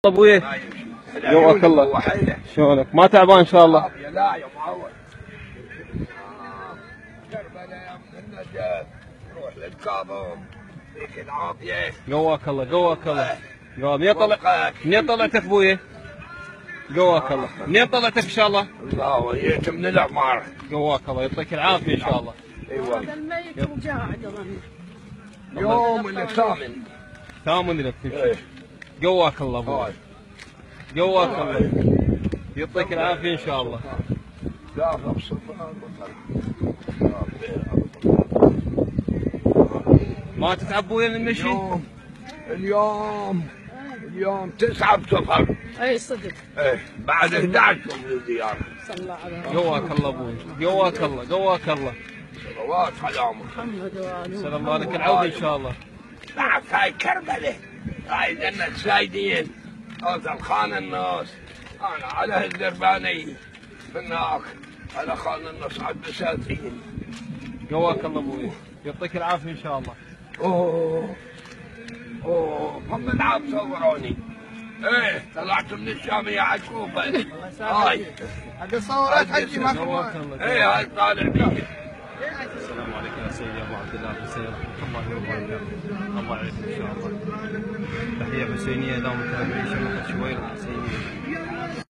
ابوي جواك الله. شلونك؟ ما تعبان ان شاء الله؟ لا يا معود. كربلاء يا من النجاة روح للكاظم يعطيك العافية. جواك الله جواك الله. منين طلعتك ابوي؟ جواك الله. منين طلعتك ان شاء الله؟ الله جيت من العمارة. جواك الله يعطيك العافية ان شاء الله. ايوه هذا الميت وقاعد اظن يوم الثامن. ثامن لك. ايه جواك الله ابوي. جواك الله يعطيك العافية ان شاء الله. لا صفر ما تتعب ابوي المشي؟ اليوم 9 بصفر. اي صدق. ايه بعد 11 من الزيارة. صلى الله عليه جواك الله ابوي. جواك الله جواك الله. صلوات على عمرك. محمد وآله. سلام الله لك العودة ان شاء الله. بعد هاي كربلة هاي جنة السايدين هذا الخان الناس. انا على الدرباني هناك على خان الناس على البساتين. جواك الله ابوي يعطيك العافية ان شاء الله. اوه محمد عاب صوروني. ايه طلعت من الشامية عشوفة. هاي حق الصورات حجي ما جواك الله. ايه هاي طالع بيه. السلام عليكم يا سيدي ابو عبد الله حسين ورحمه الله وبركاته. الله يعزك ان شاء الله. تحيه حسينيه دام متابعين شبكه شويره الحسينيه.